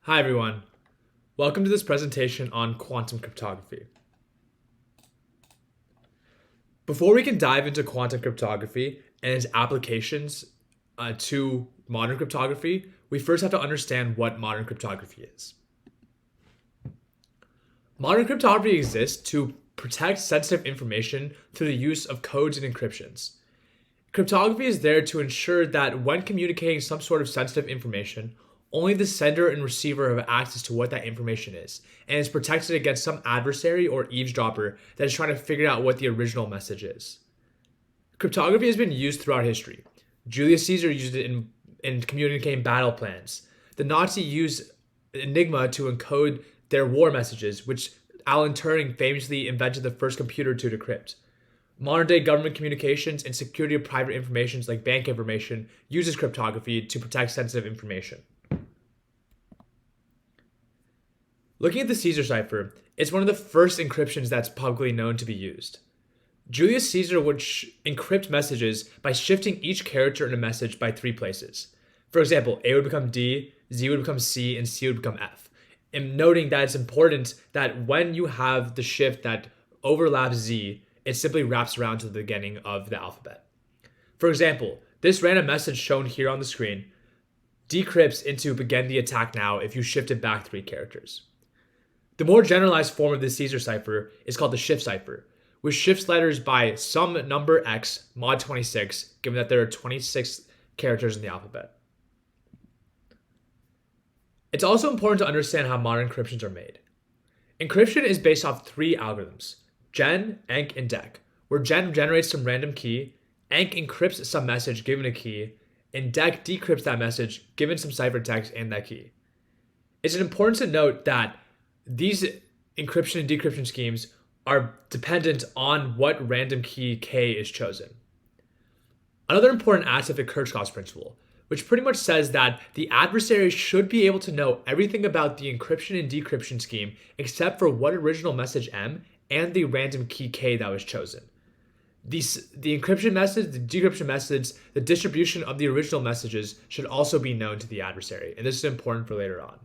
Hi everyone, welcome to this presentation on quantum cryptography. Before we can dive into quantum cryptography and its applications to modern cryptography, we first have to understand what modern cryptography is. Modern cryptography exists to protect sensitive information through the use of codes and encryptions. Cryptography is there to ensure that when communicating some sort of sensitive information, only the sender and receiver have access to what that information is, and is protected against some adversary or eavesdropper that is trying to figure out what the original message is. Cryptography has been used throughout history. Julius Caesar used it in communicating battle plans. The Nazis used Enigma to encode their war messages, which Alan Turing famously invented the first computer to decrypt. Modern day government communications and security of private information like bank information uses cryptography to protect sensitive information. Looking at the Caesar cipher, it's one of the first encryptions that's publicly known to be used. Julius Caesar would encrypt messages by shifting each character in a message by 3 places. For example, A would become D, Z would become C, and C would become F. And noting that it's important that when you have the shift that overlaps Z, it simply wraps around to the beginning of the alphabet. For example, this random message shown here on the screen decrypts into begin the attack now if you shift it back 3 characters. The more generalized form of the Caesar cipher is called the shift cipher, which shifts letters by some number x mod 26, given that there are 26 characters in the alphabet. It's also important to understand how modern encryptions are made. Encryption is based off 3 algorithms: Gen, Enc, and Dec, where Gen generates some random key, Enc encrypts some message given a key, and Dec decrypts that message given some ciphertext and that key. It's important to note that these encryption and decryption schemes are dependent on what random key K is chosen. Another important aspect of Kirchhoff's principle, which pretty much says that the adversary should be able to know everything about the encryption and decryption scheme except for what original message M and the random key K that was chosen. The encryption methods, the decryption methods, the distribution of the original messages should also be known to the adversary, and this is important for later on.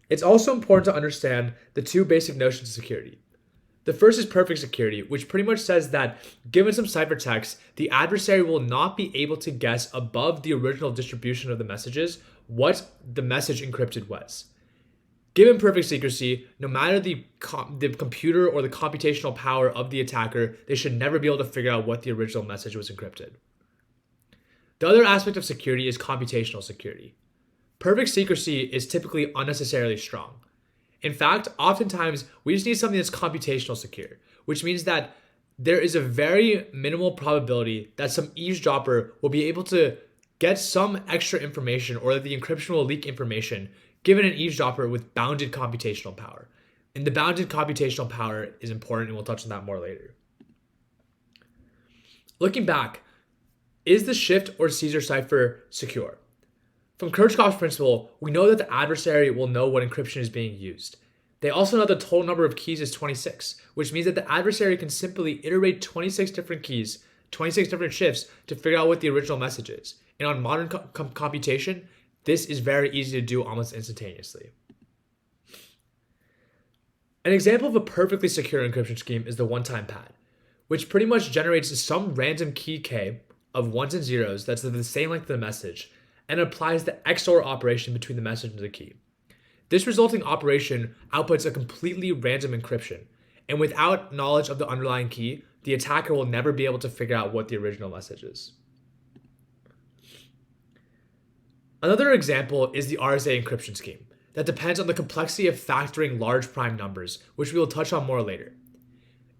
It's also important to understand the 2 basic notions of security. The first is perfect security, which pretty much says that given some ciphertext, the adversary will not be able to guess above the original distribution of the messages what the message encrypted was. Given perfect secrecy, no matter the computer or the computational power of the attacker, they should never be able to figure out what the original message was encrypted. The other aspect of security is computational security. Perfect secrecy is typically unnecessarily strong. In fact, oftentimes we just need something that's computational secure, which means that there is a very minimal probability that some eavesdropper will be able to get some extra information or that the encryption will leak information given an eavesdropper with bounded computational power. And the bounded computational power is important, and we'll touch on that more later. Looking back, is the shift or Caesar cipher secure? From Kirchhoff's principle, we know that the adversary will know what encryption is being used. They also know the total number of keys is 26, which means that the adversary can simply iterate 26 different keys, 26 different shifts to figure out what the original message is. And on modern computation, this is very easy to do almost instantaneously. An example of a perfectly secure encryption scheme is the one-time pad, which pretty much generates some random key K of 1s and 0s that's the same length of the message, and applies the XOR operation between the message and the key. This resulting operation outputs a completely random encryption, and without knowledge of the underlying key, the attacker will never be able to figure out what the original message is. Another example is the RSA encryption scheme that depends on the complexity of factoring large prime numbers, which we will touch on more later.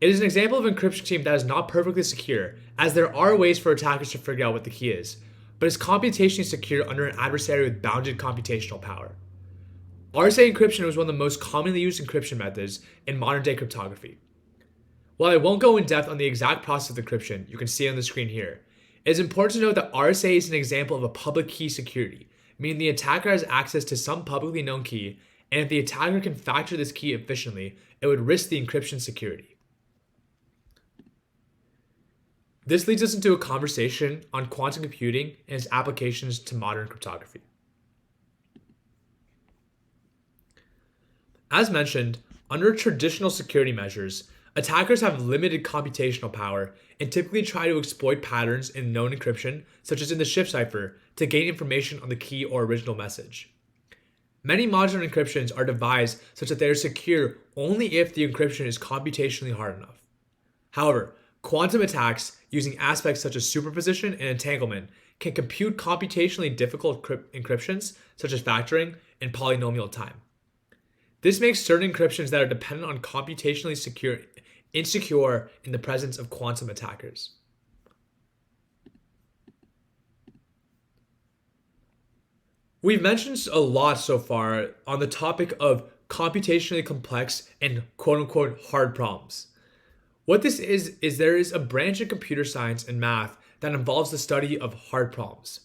It is an example of an encryption scheme that is not perfectly secure, as there are ways for attackers to figure out what the key is, but is computationally secure under an adversary with bounded computational power. RSA encryption was one of the most commonly used encryption methods in modern-day cryptography. While I won't go in depth on the exact process of encryption, you can see it on the screen here, it is important to note that RSA is an example of a public key security, meaning the attacker has access to some publicly known key, and if the attacker can factor this key efficiently, it would risk the encryption security. This leads us into a conversation on quantum computing and its applications to modern cryptography. As mentioned, under traditional security measures, attackers have limited computational power and typically try to exploit patterns in known encryption, such as in the shift cipher, to gain information on the key or original message. Many modern encryptions are devised such that they are secure only if the encryption is computationally hard enough. However, quantum attacks using aspects such as superposition and entanglement can compute computationally difficult encryptions such as factoring and polynomial time. This makes certain encryptions that are dependent on computationally secure insecure in the presence of quantum attackers. We've mentioned a lot so far on the topic of computationally complex and quote unquote hard problems. What this is there is a branch in computer science and math that involves the study of hard problems.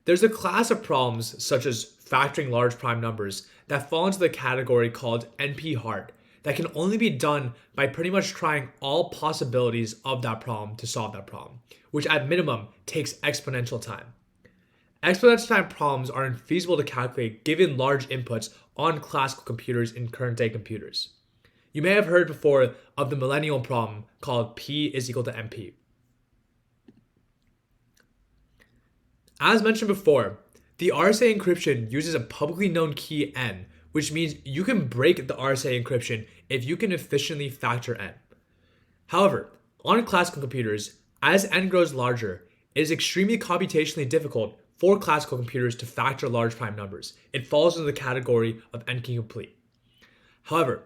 There's a class of problems, such as factoring large prime numbers, that fall into the category called NP-hard, that can only be done by pretty much trying all possibilities of that problem to solve that problem, which at minimum takes exponential time. Exponential time problems are infeasible to calculate given large inputs on classical computers in current day computers. You may have heard before of the millennial problem called P is equal to MP. As mentioned before, the RSA encryption uses a publicly known key n, which means you can break the RSA encryption if you can efficiently factor n. However, on classical computers, as n grows larger, it is extremely computationally difficult for classical computers to factor large prime numbers. It falls into the category of n-complete. However,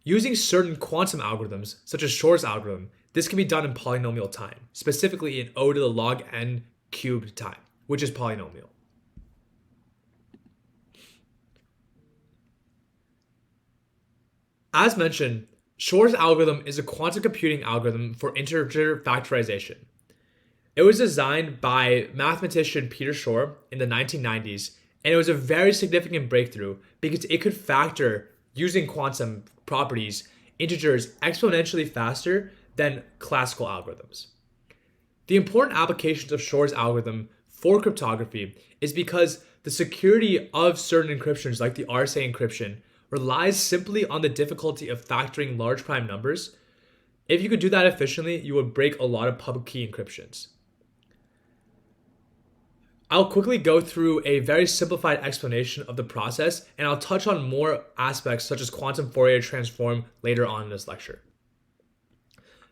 using certain quantum algorithms, such as Shor's algorithm, this can be done in polynomial time, specifically in O to the log n cubed time, which is polynomial. As mentioned, Shor's algorithm is a quantum computing algorithm for integer factorization. It was designed by mathematician Peter Shor in the 1990s, and it was a very significant breakthrough because it could factor, using quantum properties, integers exponentially faster than classical algorithms. The important applications of Shor's algorithm for cryptography is because the security of certain encryptions, like the RSA encryption, relies simply on the difficulty of factoring large prime numbers. If you could do that efficiently, you would break a lot of public key encryptions. I'll quickly go through a very simplified explanation of the process, and I'll touch on more aspects such as quantum Fourier transform later on in this lecture.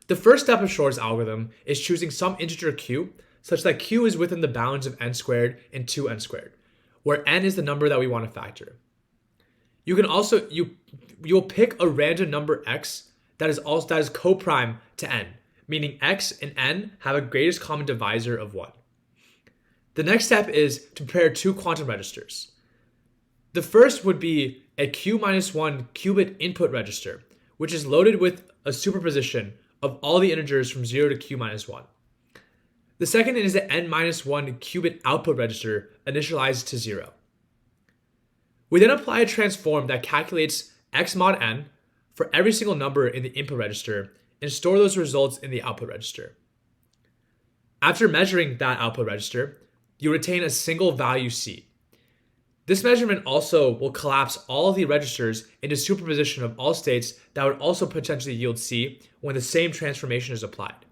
The first step of Shor's algorithm is choosing some integer q, such that q is within the bounds of n squared and 2n squared, where n is the number that we want to factor. You can also you'll pick a random number x that is coprime to n, meaning x and n have a greatest common divisor of 1. The next step is to prepare two quantum registers. The first would be a q-1 qubit input register, which is loaded with a superposition of all the integers from 0 to q-1. The second is the n-1 qubit output register initialized to 0. We then apply a transform that calculates x mod n for every single number in the input register and store those results in the output register. After measuring that output register, you retain a single value c. This measurement also will collapse all of the registers into superposition of all states that would also potentially yield c when the same transformation is applied.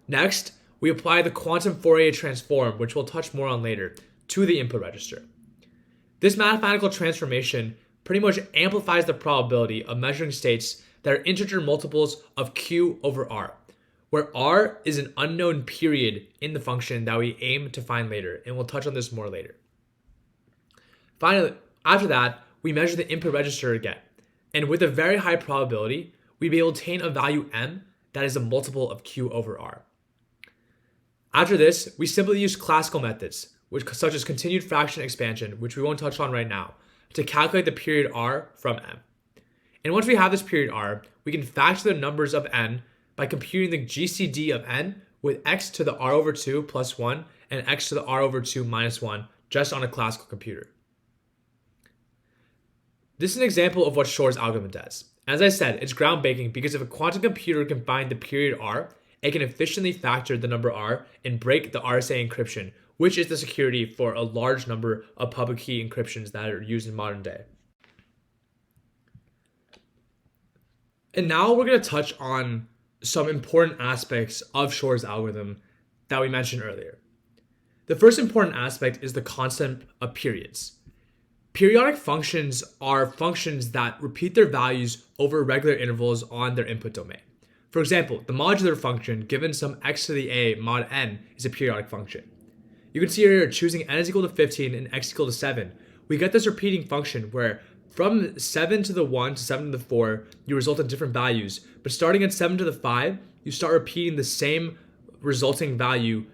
Next, we apply the quantum Fourier transform, which we'll touch more on later, to the input register. This mathematical transformation pretty much amplifies the probability of measuring states that are integer multiples of q over r, where r is an unknown period in the function that we aim to find later, and we'll touch on this more later. Finally, after that, we measure the input register again, and with a very high probability, we'd be able to obtain a value m that is a multiple of q over r. After this, we simply use classical methods, such as continued fraction expansion, which we won't touch on right now, to calculate the period r from m. And once we have this period r, we can factor the numbers of n by computing the GCD of n with x to the r over 2 plus 1 and x to the r over 2 minus 1 just on a classical computer. This is an example of what Shor's algorithm does. As I said, it's groundbreaking because if a quantum computer can find the period r, it can efficiently factor the number r and break the RSA encryption, which is the security for a large number of public key encryptions that are used in modern day. And now we're going to touch on some important aspects of Shor's algorithm that we mentioned earlier. The first important aspect is the concept of periods. Periodic functions are functions that repeat their values over regular intervals on their input domain. For example, the modular function given some x to the a mod n is a periodic function. You can see here choosing n is equal to 15 and x equal to 7. We get this repeating function where from 7 to the 1 to 7 to the 4, you result in different values. But starting at 7 to the 5, you start repeating the same resulting value.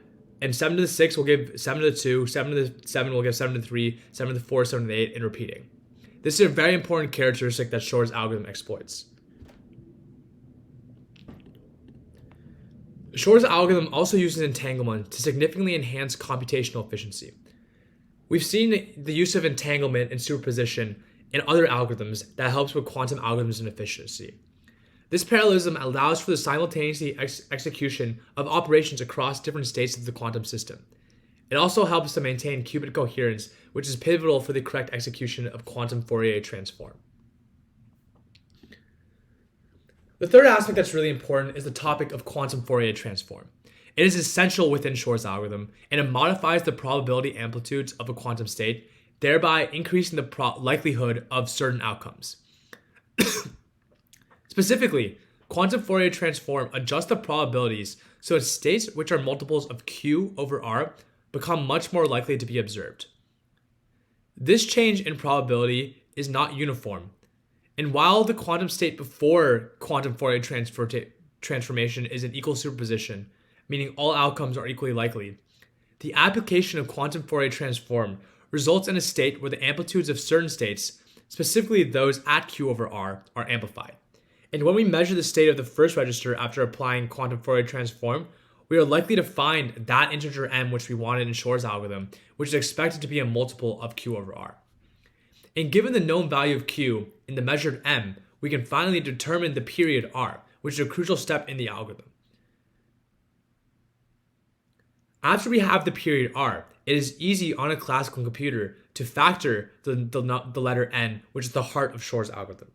And 7 to the 6 will give 7 to the 2, 7 to the 7 will give 7 to the 3, 7 to the 4, 7 to the 8, and repeating. This is a very important characteristic that Shor's algorithm exploits. Shor's algorithm also uses entanglement to significantly enhance computational efficiency. We've seen the use of entanglement and superposition in other algorithms that helps with quantum algorithms and efficiency. This parallelism allows for the simultaneous execution of operations across different states of the quantum system. It also helps to maintain qubit coherence, which is pivotal for the correct execution of quantum Fourier transform. The third aspect that's really important is the topic of quantum Fourier transform. It is essential within Shor's algorithm, and it modifies the probability amplitudes of a quantum state, thereby increasing the likelihood of certain outcomes. Specifically, quantum Fourier transform adjusts the probabilities so that states which are multiples of Q over R become much more likely to be observed. This change in probability is not uniform, and while the quantum state before quantum Fourier transformation is an equal superposition, meaning all outcomes are equally likely, the application of quantum Fourier transform results in a state where the amplitudes of certain states, specifically those at Q over R, are amplified. And when we measure the state of the first register after applying quantum Fourier transform, we are likely to find that integer m which we wanted in Shor's algorithm, which is expected to be a multiple of Q over R. And given the known value of Q in the measured m, we can finally determine the period R, which is a crucial step in the algorithm. After we have the period R, it is easy on a classical computer to factor the letter n, which is the heart of Shor's algorithm.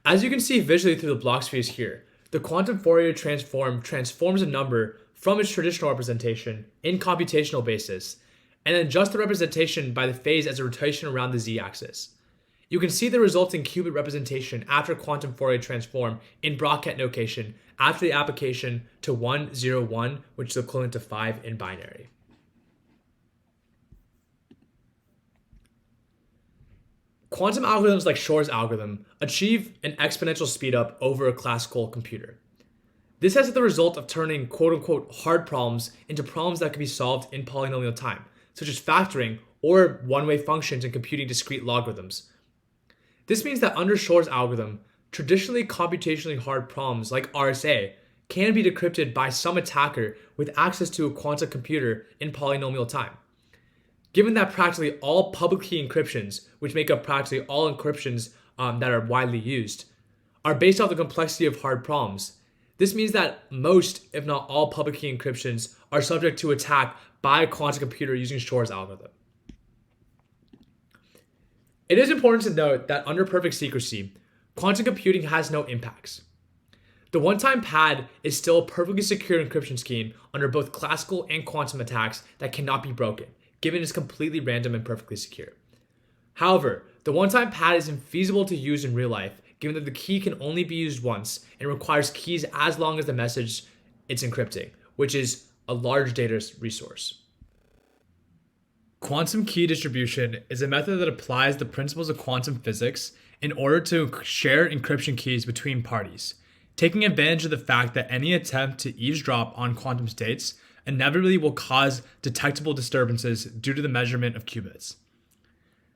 As you can see visually through the block space here, the quantum Fourier transform transforms a number from its traditional representation in computational basis, and then adjusts the representation by the phase as a rotation around the z-axis. You can see the resulting qubit representation after quantum Fourier transform in bracket notation after the application to 1, 0, 1, which is equivalent to 5 in binary. Quantum algorithms like Shor's algorithm achieve an exponential speedup over a classical computer. This has the result of turning quote-unquote hard problems into problems that can be solved in polynomial time, such as factoring or one-way functions and computing discrete logarithms. This means that under Shor's algorithm, traditionally computationally hard problems like RSA can be decrypted by some attacker with access to a quantum computer in polynomial time. Given that practically all public key encryptions, which make up practically all encryptions that are widely used, are based off the complexity of hard problems, this means that most, if not all, public key encryptions are subject to attack by a quantum computer using Shor's algorithm. It is important to note that under perfect secrecy, quantum computing has no impacts. The one-time pad is still a perfectly secure encryption scheme under both classical and quantum attacks that cannot be broken, given it's completely random and perfectly secure. However, the one-time pad is infeasible to use in real life, given that the key can only be used once and requires keys as long as the message it's encrypting, which is a large data resource. Quantum key distribution is a method that applies the principles of quantum physics in order to share encryption keys between parties, taking advantage of the fact that any attempt to eavesdrop on quantum states inevitably will cause detectable disturbances due to the measurement of qubits.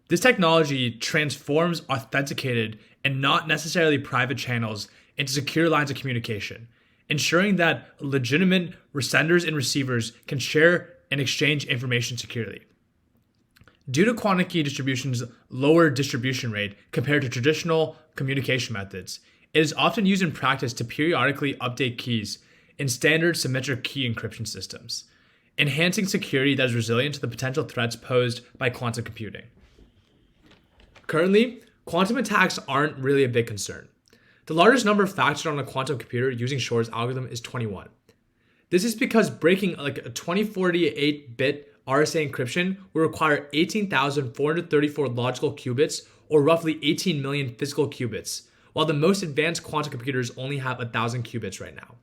This technology transforms authenticated and not necessarily private channels into secure lines of communication, ensuring that legitimate senders and receivers can share and exchange information securely. Due to quantum key distribution's lower distribution rate compared to traditional communication methods, it is often used in practice to periodically update keys in standard symmetric key encryption systems, enhancing security that is resilient to the potential threats posed by quantum computing. Currently, quantum attacks aren't really a big concern. The largest number factored on a quantum computer using Shor's algorithm is 21. This is because breaking like a 2048-bit RSA encryption will require 18,434 logical qubits, or roughly 18 million physical qubits, while the most advanced quantum computers only have 1,000 qubits right now.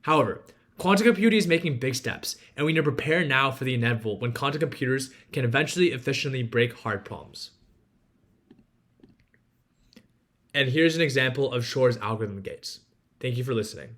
However, quantum computing is making big steps, and we need to prepare now for the inevitable when quantum computers can eventually efficiently break hard problems. And here's an example of Shor's algorithm gates. Thank you for listening.